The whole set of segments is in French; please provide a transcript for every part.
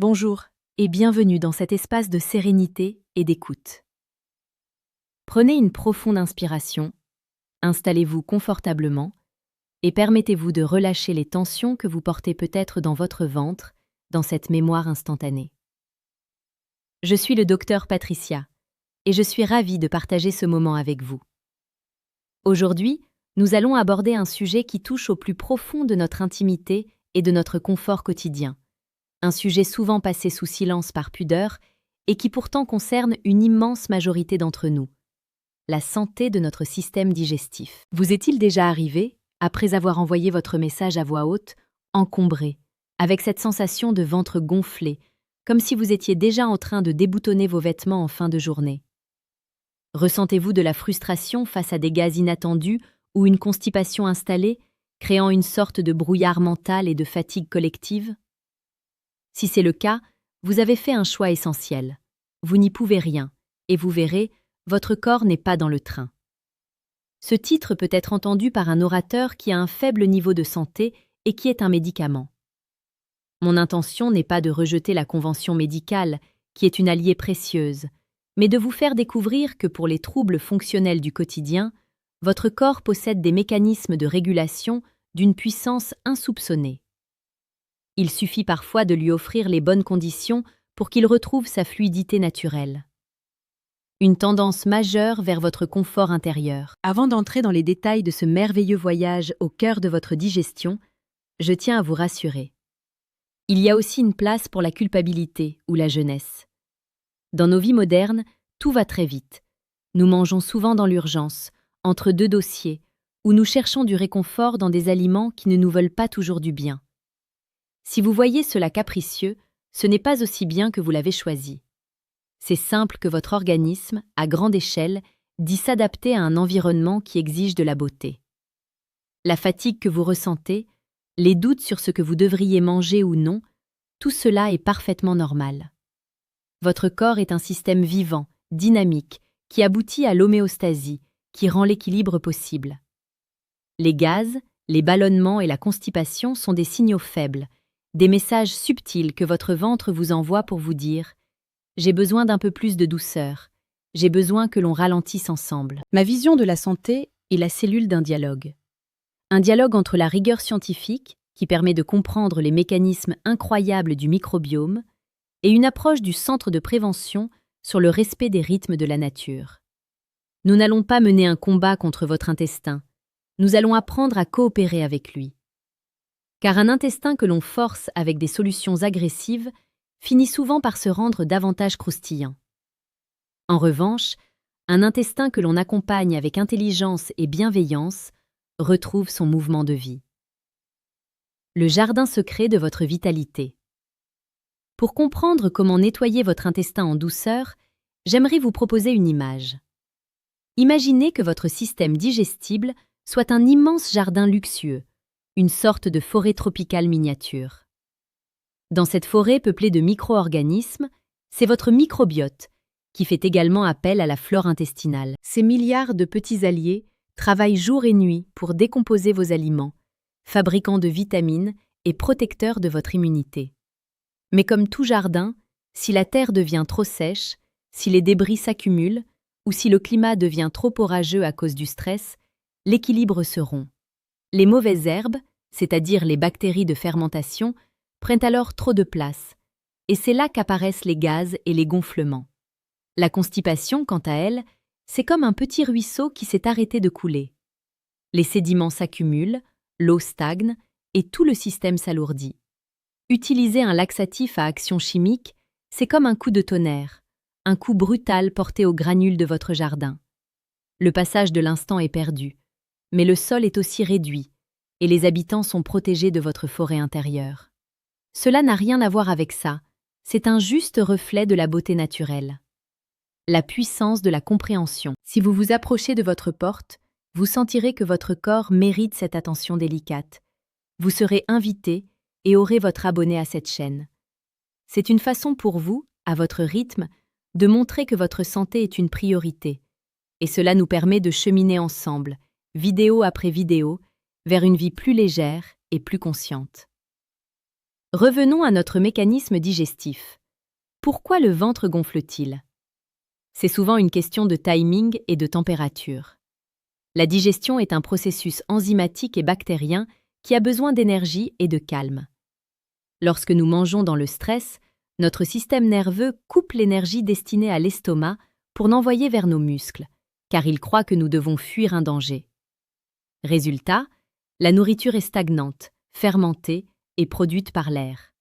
Bonjour et bienvenue dans cet espace de sérénité et d'écoute. Prenez une profonde inspiration, installez-vous confortablement et permettez-vous de relâcher les tensions que vous portez peut-être dans votre ventre, dans cette mémoire instantanée. Je suis le docteur Patricia et je suis ravie de partager ce moment avec vous. Aujourd'hui, nous allons aborder un sujet qui touche au plus profond de notre intimité et de notre confort quotidien. Un sujet souvent passé sous silence par pudeur et qui pourtant concerne une immense majorité d'entre nous, la santé de notre système digestif. Vous est-il déjà arrivé, après avoir envoyé votre message à voix haute, encombré, avec cette sensation de ventre gonflé, comme si vous étiez déjà en train de déboutonner vos vêtements en fin de journée? Ressentez-vous de la frustration face à des gaz inattendus ou une constipation installée, créant une sorte de brouillard mental et de fatigue collective? Si c'est le cas, vous avez fait un choix essentiel. Vous n'y pouvez rien, et vous verrez, votre corps n'est pas dans le train. Ce titre peut être entendu par un orateur qui a un faible niveau de santé et qui est un médicament. Mon intention n'est pas de rejeter la convention médicale, qui est une alliée précieuse, mais de vous faire découvrir que pour les troubles fonctionnels du quotidien, votre corps possède des mécanismes de régulation d'une puissance insoupçonnée. Il suffit parfois de lui offrir les bonnes conditions pour qu'il retrouve sa fluidité naturelle. Une tendance majeure vers votre confort intérieur. Avant d'entrer dans les détails de ce merveilleux voyage au cœur de votre digestion, je tiens à vous rassurer. Il y a aussi une place pour la culpabilité ou la jeunesse. Dans nos vies modernes, tout va très vite. Nous mangeons souvent dans l'urgence, entre deux dossiers, ou nous cherchons du réconfort dans des aliments qui ne nous veulent pas toujours du bien. Si vous voyez cela capricieux, ce n'est pas aussi bien que vous l'avez choisi. C'est simple que votre organisme, à grande échelle, dit s'adapter à un environnement qui exige de la beauté. La fatigue que vous ressentez, les doutes sur ce que vous devriez manger ou non, tout cela est parfaitement normal. Votre corps est un système vivant, dynamique, qui aboutit à l'homéostasie, qui rend l'équilibre possible. Les gaz, les ballonnements et la constipation sont des signaux faibles, des messages subtils que votre ventre vous envoie pour vous dire « J'ai besoin d'un peu plus de douceur, j'ai besoin que l'on ralentisse ensemble ». Ma vision de la santé est la cellule d'un dialogue. Un dialogue entre la rigueur scientifique, qui permet de comprendre les mécanismes incroyables du microbiome, et une approche du centre de prévention sur le respect des rythmes de la nature. Nous n'allons pas mener un combat contre votre intestin, nous allons apprendre à coopérer avec lui. Car un intestin que l'on force avec des solutions agressives finit souvent par se rendre davantage croustillant. En revanche, un intestin que l'on accompagne avec intelligence et bienveillance retrouve son mouvement de vie. Le jardin secret de votre vitalité. Pour comprendre comment nettoyer votre intestin en douceur, j'aimerais vous proposer une image. Imaginez que votre système digestible soit un immense jardin luxueux, une sorte de forêt tropicale miniature. Dans cette forêt peuplée de micro-organismes, c'est votre microbiote qui fait également appel à la flore intestinale. Ces milliards de petits alliés travaillent jour et nuit pour décomposer vos aliments, fabricants de vitamines et protecteurs de votre immunité. Mais comme tout jardin, si la terre devient trop sèche, si les débris s'accumulent ou si le climat devient trop orageux à cause du stress, l'équilibre se rompt. Les mauvaises herbes, c'est-à-dire les bactéries de fermentation, prennent alors trop de place, et c'est là qu'apparaissent les gaz et les gonflements. La constipation, quant à elle, c'est comme un petit ruisseau qui s'est arrêté de couler. Les sédiments s'accumulent, l'eau stagne, et tout le système s'alourdit. Utiliser un laxatif à action chimique, c'est comme un coup de tonnerre, un coup brutal porté aux granules de votre jardin. Le passage de l'instant est perdu, mais le sol est aussi réduit, et les habitants sont protégés de votre forêt intérieure. Cela n'a rien à voir avec ça, c'est un juste reflet de la beauté naturelle. La puissance de la compréhension. Si vous vous approchez de votre porte, vous sentirez que votre corps mérite cette attention délicate. Vous serez invité et aurez votre abonné à cette chaîne. C'est une façon pour vous, à votre rythme, de montrer que votre santé est une priorité, et cela nous permet de cheminer ensemble, vidéo après vidéo, vers une vie plus légère et plus consciente. Revenons à notre mécanisme digestif. Pourquoi le ventre gonfle-t-il? C'est souvent une question de timing et de température. La digestion est un processus enzymatique et bactérien qui a besoin d'énergie et de calme. Lorsque nous mangeons dans le stress, notre système nerveux coupe l'énergie destinée à l'estomac pour l'envoyer vers nos muscles, car il croit que nous devons fuir un danger. Résultat, la nourriture est stagnante, fermentée et produite par l'air.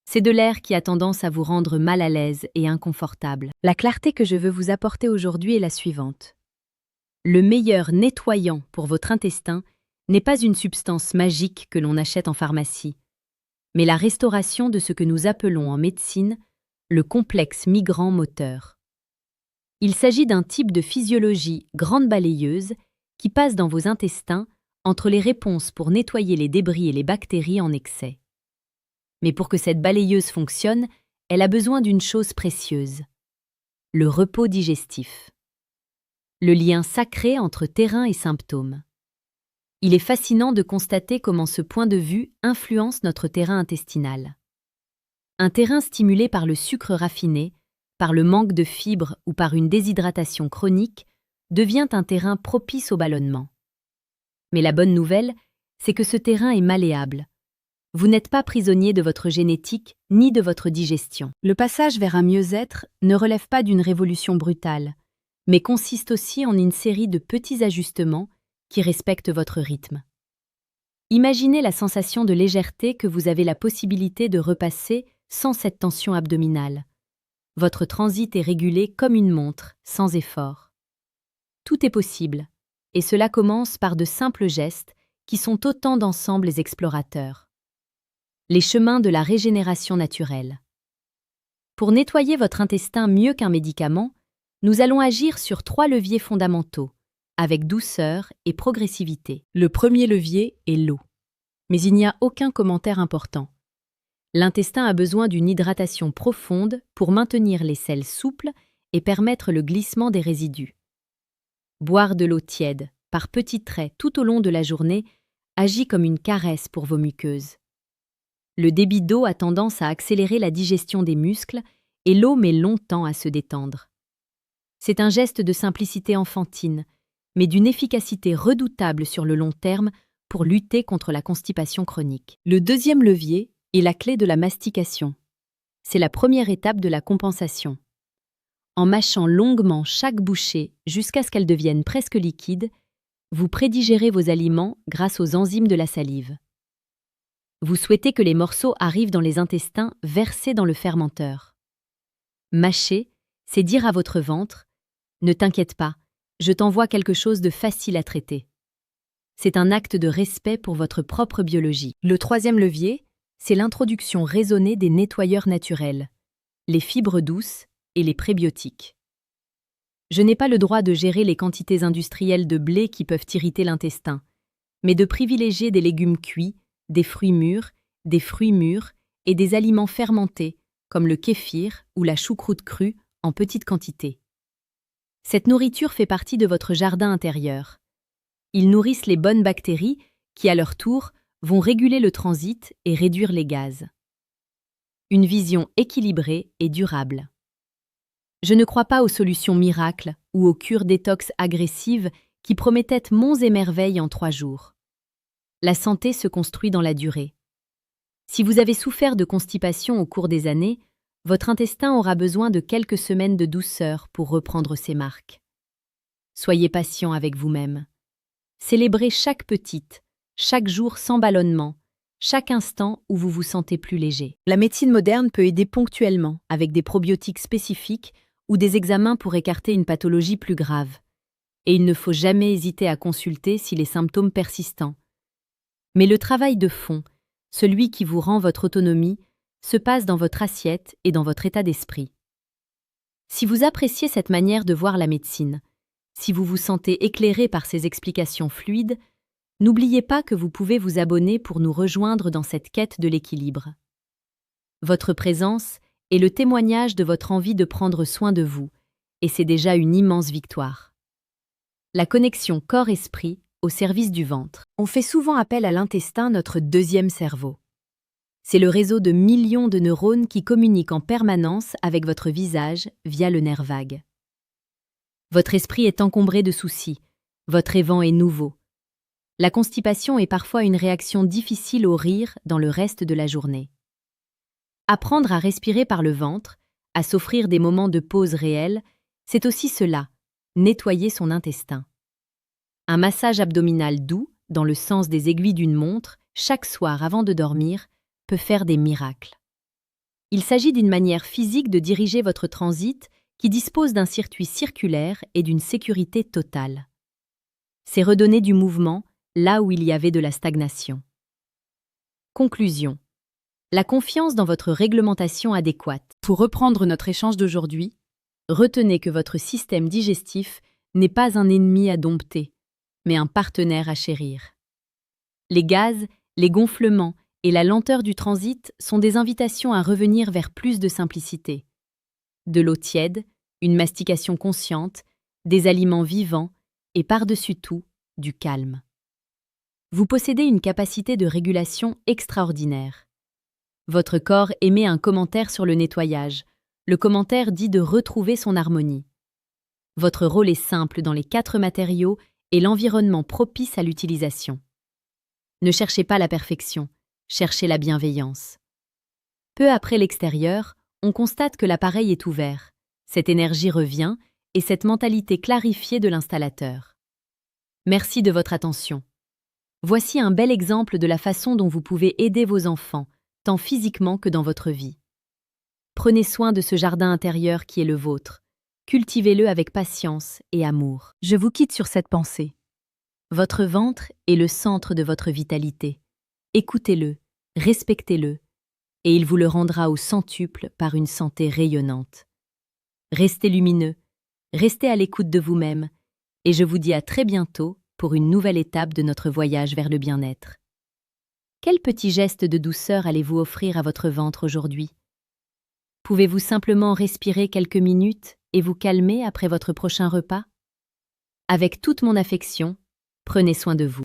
C'est de l'air qui a tendance à vous rendre mal à l'aise et inconfortable. La clarté que je veux vous apporter aujourd'hui est la suivante. Le meilleur nettoyant pour votre intestin n'est pas une substance magique que l'on achète en pharmacie, mais la restauration de ce que nous appelons en médecine le complexe migrant-moteur. Il s'agit d'un type de physiologie grande balayeuse qui passe dans vos intestins entre les réponses pour nettoyer les débris et les bactéries en excès. Mais pour que cette balayeuse fonctionne, elle a besoin d'une chose précieuse, le repos digestif. Le lien sacré entre terrain et symptômes. Il est fascinant de constater comment ce point de vue influence notre terrain intestinal. Un terrain stimulé par le sucre raffiné, par le manque de fibres ou par une déshydratation chronique, devient un terrain propice au ballonnement. Mais la bonne nouvelle, c'est que ce terrain est malléable. Vous n'êtes pas prisonnier de votre génétique ni de votre digestion. Le passage vers un mieux-être ne relève pas d'une révolution brutale, mais consiste aussi en une série de petits ajustements qui respectent votre rythme. Imaginez la sensation de légèreté que vous avez la possibilité de repasser sans cette tension abdominale. Votre transit est régulé comme une montre, sans effort. Tout est possible, et cela commence par de simples gestes qui sont autant d'ensembles explorateurs. Les chemins de la régénération naturelle. Pour nettoyer votre intestin mieux qu'un médicament, nous allons agir sur 3 leviers fondamentaux, avec douceur et progressivité. Le premier levier est l'eau. Mais il n'y a aucun commentaire important. L'intestin a besoin d'une hydratation profonde pour maintenir les selles souples et permettre le glissement des résidus. Boire de l'eau tiède, par petits traits tout au long de la journée, agit comme une caresse pour vos muqueuses. Le débit d'eau a tendance à accélérer la digestion des muscles et l'eau met longtemps à se détendre. C'est un geste de simplicité enfantine, mais d'une efficacité redoutable sur le long terme pour lutter contre la constipation chronique. Le deuxième levier est la clé de la mastication. C'est la première étape de la compensation. En mâchant longuement chaque bouchée jusqu'à ce qu'elle devienne presque liquide, vous prédigérez vos aliments grâce aux enzymes de la salive. Vous souhaitez que les morceaux arrivent dans les intestins versés dans le fermenteur. Mâcher, c'est dire à votre ventre « Ne t'inquiète pas, je t'envoie quelque chose de facile à traiter ». C'est un acte de respect pour votre propre biologie. Le troisième levier, c'est l'introduction raisonnée des nettoyeurs naturels, les fibres douces et les prébiotiques. Je n'ai pas le droit de gérer les quantités industrielles de blé qui peuvent irriter l'intestin, mais de privilégier des légumes cuits, des fruits mûrs et des aliments fermentés, comme le kéfir ou la choucroute crue, en petite quantité. Cette nourriture fait partie de votre jardin intérieur. Ils nourrissent les bonnes bactéries qui, à leur tour, vont réguler le transit et réduire les gaz. Une vision équilibrée et durable. Je ne crois pas aux solutions miracles ou aux cures détox agressives qui promettaient monts et merveilles en 3 jours. La santé se construit dans la durée. Si vous avez souffert de constipation au cours des années, votre intestin aura besoin de quelques semaines de douceur pour reprendre ses marques. Soyez patient avec vous-même. Célébrez chaque jour sans ballonnement, chaque instant où vous vous sentez plus léger. La médecine moderne peut aider ponctuellement avec des probiotiques spécifiques ou des examens pour écarter une pathologie plus grave. Et il ne faut jamais hésiter à consulter si les symptômes persistants. Mais le travail de fond, celui qui vous rend votre autonomie, se passe dans votre assiette et dans votre état d'esprit. Si vous appréciez cette manière de voir la médecine, si vous vous sentez éclairé par ces explications fluides, n'oubliez pas que vous pouvez vous abonner pour nous rejoindre dans cette quête de l'équilibre. Votre présence est le témoignage de votre envie de prendre soin de vous, et c'est déjà une immense victoire. La connexion corps-esprit au service du ventre. On fait souvent appel à l'intestin, notre deuxième cerveau. C'est le réseau de millions de neurones qui communiquent en permanence avec votre visage via le nerf vague. Votre esprit est encombré de soucis, votre évent est nouveau. La constipation est parfois une réaction difficile au rire dans le reste de la journée. Apprendre à respirer par le ventre, à s'offrir des moments de pause réels, c'est aussi cela, nettoyer son intestin. Un massage abdominal doux, dans le sens des aiguilles d'une montre, chaque soir avant de dormir, peut faire des miracles. Il s'agit d'une manière physique de diriger votre transit qui dispose d'un circuit circulaire et d'une sécurité totale. C'est redonner du mouvement là où il y avait de la stagnation. Conclusion. La confiance dans votre réglementation adéquate. Pour reprendre notre échange d'aujourd'hui, retenez que votre système digestif n'est pas un ennemi à dompter, mais un partenaire à chérir. Les gaz, les gonflements et la lenteur du transit sont des invitations à revenir vers plus de simplicité. De l'eau tiède, une mastication consciente, des aliments vivants et par-dessus tout, du calme. Vous possédez une capacité de régulation extraordinaire. Votre corps émet un commentaire sur le nettoyage. Le commentaire dit de retrouver son harmonie. Votre rôle est simple dans les 4 matériaux et l'environnement propice à l'utilisation. Ne cherchez pas la perfection, cherchez la bienveillance. Peu après l'extérieur, on constate que l'appareil est ouvert. Cette énergie revient et cette mentalité clarifiée de l'installateur. Merci de votre attention. Voici un bel exemple de la façon dont vous pouvez aider vos enfants, tant physiquement que dans votre vie. Prenez soin de ce jardin intérieur qui est le vôtre. Cultivez-le avec patience et amour. Je vous quitte sur cette pensée. Votre ventre est le centre de votre vitalité. Écoutez-le, respectez-le, et il vous le rendra au centuple par une santé rayonnante. Restez lumineux, restez à l'écoute de vous-même, et je vous dis à très bientôt pour une nouvelle étape de notre voyage vers le bien-être. Quel petit geste de douceur allez-vous offrir à votre ventre aujourd'hui? Pouvez-vous simplement respirer quelques minutes et vous calmer après votre prochain repas? Avec toute mon affection, prenez soin de vous.